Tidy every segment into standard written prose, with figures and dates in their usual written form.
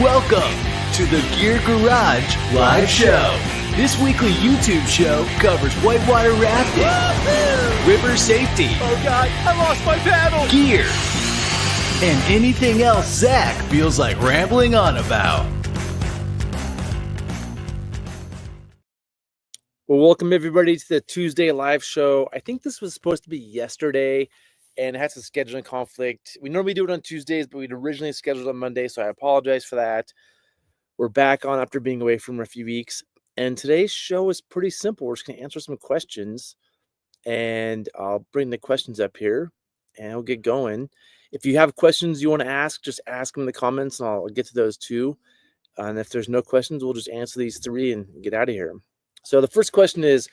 Welcome to the Gear Garage Live Show. This weekly YouTube show covers whitewater rafting, river safety, oh God, I lost my paddle, gear, and anything else Zach feels like rambling on about. Well, welcome everybody to the Tuesday live show. I think this was supposed to be yesterday and it had some scheduling conflict. We normally do it on Tuesdays, but we'd originally scheduled on Monday, so I apologize for that. We're back on after being away from a few weeks, and today's show is pretty simple. We're just going to answer some questions, and I'll bring the questions up here, and we'll get going. If you have questions you want to ask, just ask them in the comments, and I'll get to those too. And if there's no questions, we'll just answer these three and get out of here. So the first question is,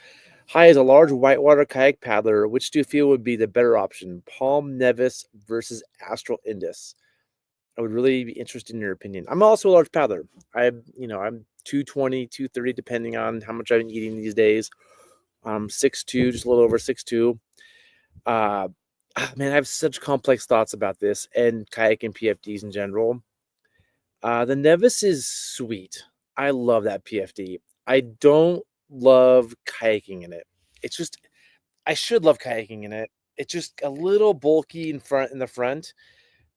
hi, as a large whitewater kayak paddler, which do you feel would be the better option, Palm Nevis versus Astral Indus? I would really be interested in your opinion. I'm also a large paddler. I'm 220, 230, depending on how much I've been eating these days. 6'2", just a little over 6'2". Man, I have such complex thoughts about this and kayak and PFDs in general. The Nevis is sweet. I love that PFD. I don't love kayaking in it. It's just, I should love kayaking in it. It's just a little bulky in the front,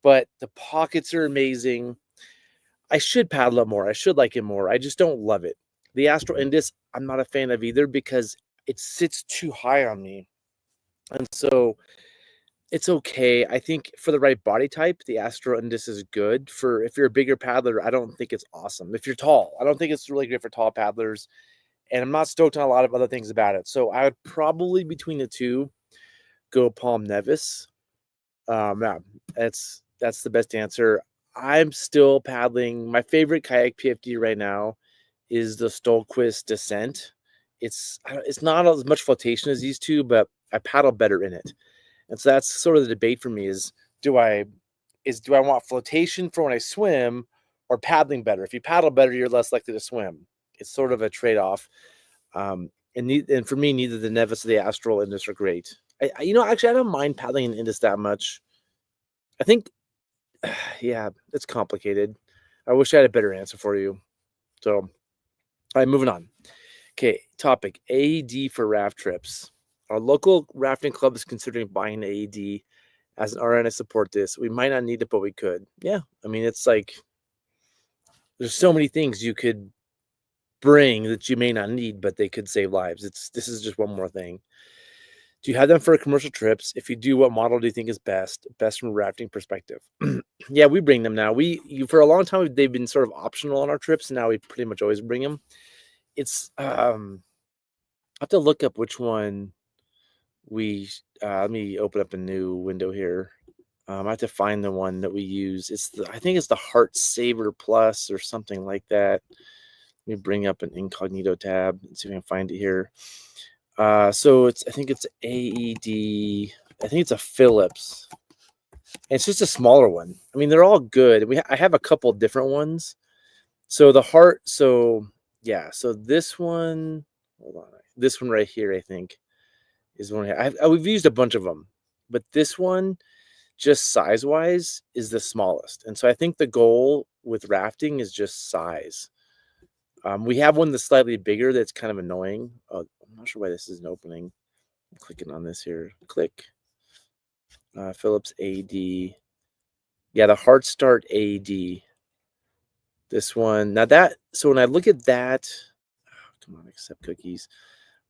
but the pockets are amazing. I should paddle it more. I should like it more. I just don't love it. The Astral Indus, I'm not a fan of either because it sits too high on me. And so it's okay. I think for the right body type, the Astral Indus is good. For if you're a bigger paddler, I don't think it's awesome. If you're tall, I don't think it's really great for tall paddlers. And I'm not stoked on a lot of other things about it. So I would probably, between the two, go Palm Nevis. Yeah, that's the best answer. I'm still paddling. My favorite kayak PFD right now is the Stolquist Descent. It's not as much flotation as these two, but I paddle better in it. And so that's sort of the debate for me is do I want flotation for when I swim or paddling better? If you paddle better, you're less likely to swim. It's sort of a trade-off. And for me, neither the Nevis or the Astral Indus are great. Actually, I don't mind paddling in Indus that much. I think, yeah, it's complicated. I wish I had a better answer for you. So, all right, moving on. Okay, topic, AED for raft trips. Our local rafting club is considering buying an AED. As an RN, I support this. We might not need it, but we could. Yeah, I mean, it's like there's so many things you could bring that you may not need, but they could save lives. This is just one more thing. Do you have them for commercial trips? If you do, what model do you think is best from a rafting perspective? Yeah, we bring them now. For a long time they've been sort of optional on our trips, and now we pretty much always bring them. It's I have to look up which one we let me open up a new window here. I have to find the one that we use. I think it's the Heart Saver Plus or something like that. Let me bring up an incognito tab and see if I can find it here. So I think it's AED. I think it's a Philips. And it's just a smaller one. I mean, they're all good. I have a couple different ones. So so this one, hold on. This one right here, I think, is one we've used a bunch of them, but this one, just size-wise, is the smallest. And so I think the goal with rafting is just size. We have one that's slightly bigger that's kind of annoying. I'm not sure why this isn't opening. I'm clicking on this here. Click. Philips AED. Yeah, the Heart Start AED. This one. So when I look at that, come on, accept cookies.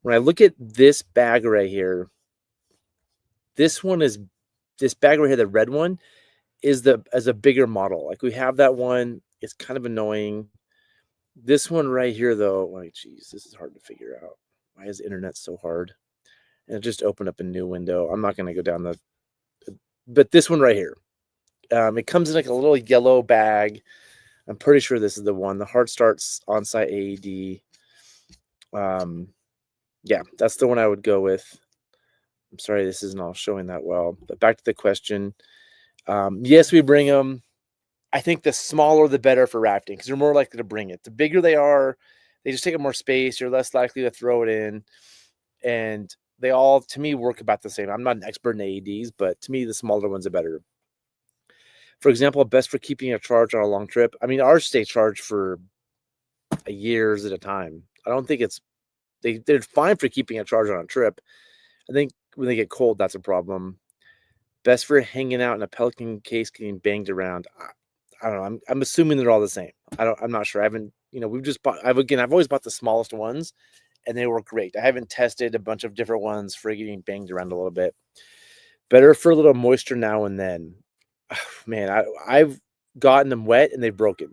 When I look at this bag right here, this bag right here, the red one, is a bigger model. Like we have that one. It's kind of annoying. This one right here, though, like, geez, this is hard to figure out. Why is the internet so hard? And it just opened up a new window. I'm not going to go down but this one right here, it comes in like a little yellow bag. I'm pretty sure this is the one, the Heart Starts On-Site AED. Yeah, that's the one I would go with. I'm sorry, this isn't all showing that well, but back to the question. Yes, we bring them. I think the smaller the better for rafting because you're more likely to bring it. The bigger they are, they just take up more space. You're less likely to throw it in. And they all, to me, work about the same. I'm not an expert in AEDs, but to me, the smaller ones are better. For example, best for keeping a charge on a long trip. I mean, ours stay charged for years at a time. I don't think they're fine for keeping a charge on a trip. I think when they get cold, that's a problem. Best for hanging out in a Pelican case getting banged around. I don't know. I'm assuming they're all the same. I'm not sure. I haven't, we've just bought, I've always bought the smallest ones and they work great. I haven't tested a bunch of different ones for getting banged around a little bit. Better for a little moisture now and then. Man, I've gotten them wet and they've broken.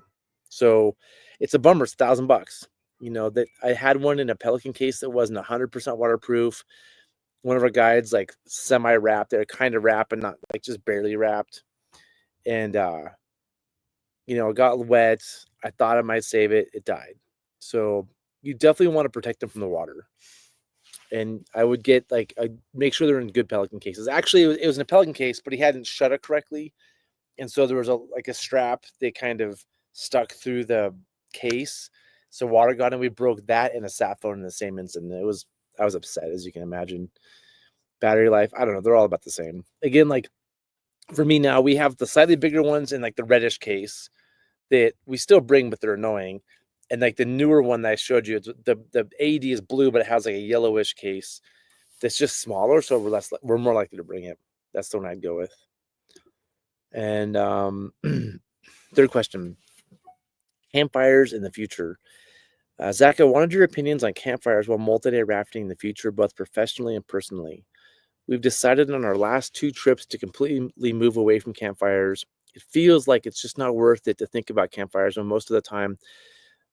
So it's a bummer. It's $1,000. That I had one in a Pelican case that wasn't 100% waterproof. One of our guides like semi wrapped. They're kind of wrapped and not like just barely wrapped. And it got wet. I thought I might save it. It died. So you definitely want to protect them from the water. And I would get make sure they're in good Pelican cases. Actually, it was in a Pelican case, but he hadn't shut it correctly. And so there was a strap that kind of stuck through the case. So water got in. We broke that and a sat phone in the same instant. I was upset, as you can imagine. Battery life, I don't know. They're all about the same. Again, for me now, we have the slightly bigger ones in the reddish case that we still bring, but they're annoying. And the newer one that I showed you, the AED is blue, but it has a yellowish case that's just smaller. So we're more likely to bring it. That's the one I'd go with. And third question, campfires in the future. Zach, I wanted your opinions on campfires while multi-day rafting in the future, both professionally and personally. We've decided on our last 2 trips to completely move away from campfires. It feels like it's just not worth it to think about campfires when most of the time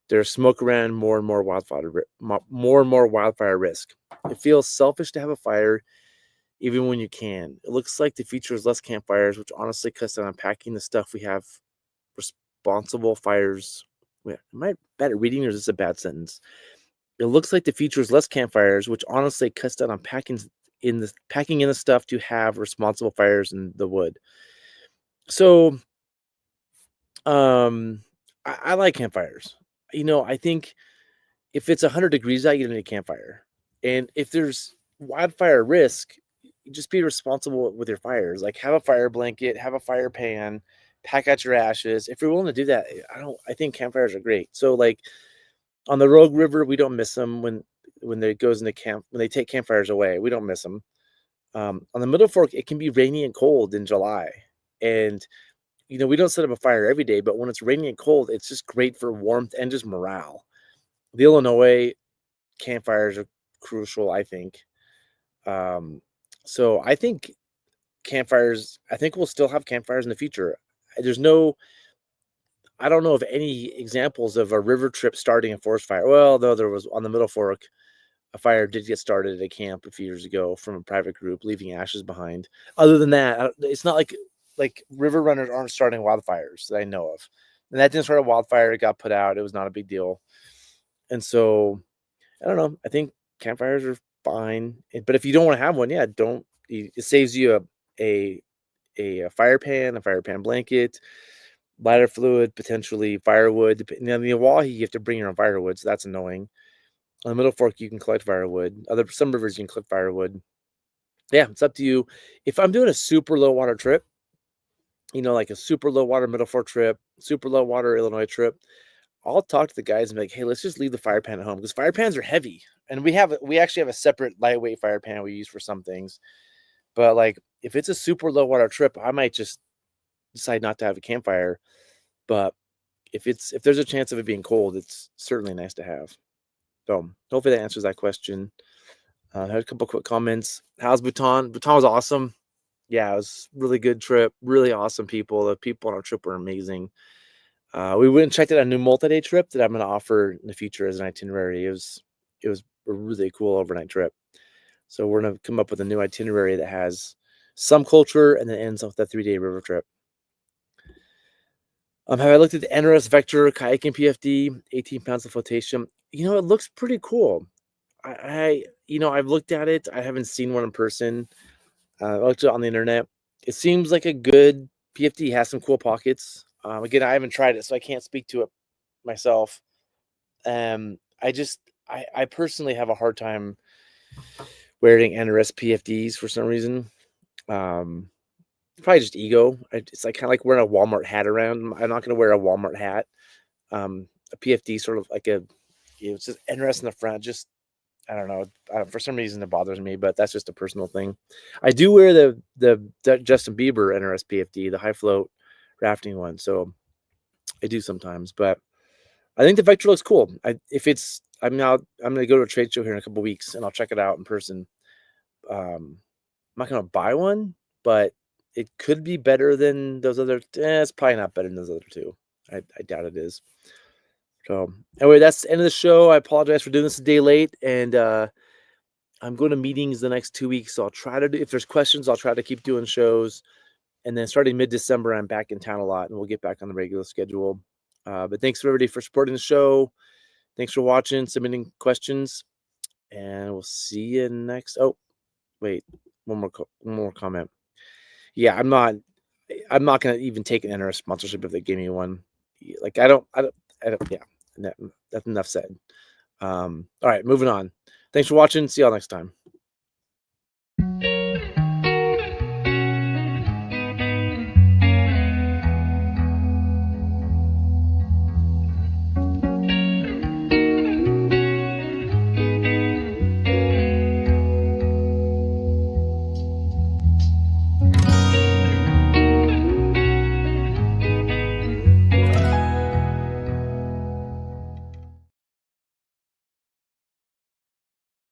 there's smoke around, more and more wildfire risk. It feels selfish to have a fire even when you can. It looks like the future is less campfires, which honestly cuts down on packing the stuff we have. Responsible fires. Wait, am I bad at reading or is this a bad sentence? It looks like the future is less campfires, which honestly cuts down on packing in the stuff to have responsible fires in the wood. So, I like campfires. I think if it's 100 degrees out, you don't need a campfire. And if there's wildfire risk, just be responsible with your fires. Have a fire blanket, have a fire pan, pack out your ashes. If you're willing to do that, I think campfires are great. So on the Rogue River, we don't miss them when they goes into camp, when they take campfires away, we don't miss them. On the Middle Fork, it can be rainy and cold in July. And we don't set up a fire every day, but when it's rainy and cold, it's just great for warmth and just morale. The Illinois campfires are crucial, I think. So I think we'll still have campfires in the future. I don't know of any examples of a river trip starting a forest fire. Well, though there was on the Middle Fork, a fire did get started at a camp a few years ago from a private group, leaving ashes behind. Other than that, it's not like river runners aren't starting wildfires that I know of. And that didn't start a wildfire. It got put out. It was not a big deal. And so, I don't know. I think campfires are fine. But if you don't want to have one, yeah, don't. It saves you a fire pan, a fire pan blanket, lighter fluid, potentially firewood. Now, in the Oahe, you have to bring your own firewood, so that's annoying. On the Middle Fork, you can collect firewood. Some rivers, you can collect firewood. Yeah, it's up to you. If I'm doing a super low water trip, like a super low water Middle Fork trip, super low water Illinois trip, I'll talk to the guys and be like, hey, let's just leave the fire pan at home because fire pans are heavy. And we actually have a separate lightweight fire pan we use for some things. But if it's a super low water trip, I might just decide not to have a campfire. But if there's a chance of it being cold, it's certainly nice to have. So hopefully that answers that question. I had a couple quick comments. How's Bhutan? Bhutan was awesome. Yeah, it was really good trip. Really awesome people. The people on our trip were amazing. We went and checked out a new multi-day trip that I'm going to offer in the future as an itinerary. It was a really cool overnight trip. So we're going to come up with a new itinerary that has some culture and then ends with a 3-day river trip. Have I looked at the NRS Vector Kayaking PFD, 18 pounds of flotation? It looks pretty cool. I've looked at it. I haven't seen one in person. I looked at it on the internet. It seems like a good PFD. Has some cool pockets. Again, I haven't tried it, so I can't speak to it myself. I personally have a hard time wearing NRS PFDs for some reason. probably just ego. It's like kind of like wearing a Walmart hat around. I'm not going to wear a Walmart hat. A PFD sort of like it's just interesting in the front. Just I don't know. For some reason, it bothers me, but that's just a personal thing. I do wear the Justin Bieber NRS PFD, the high float rafting one. So I do sometimes, but I think the Vector looks cool. I'm going to go to a trade show here in a couple weeks, and I'll check it out in person. I'm not going to buy one, but it could be better than those other. It's probably not better than those other two. I doubt it is. So anyway, that's the end of the show. I apologize for doing this a day late, and I'm going to meetings the next 2 weeks. So I'll try to do, if there's questions, I'll try to keep doing shows. And then starting mid-December, I'm back in town a lot, and we'll get back on the regular schedule. But thanks for everybody for supporting the show. Thanks for watching, submitting questions, and we'll see you next. Oh, wait, one more comment. Yeah, I'm not going to even take an NRS sponsorship if they give me one. Like I don't. Yeah, that's enough said. All right, moving on. Thanks for watching. See y'all next time.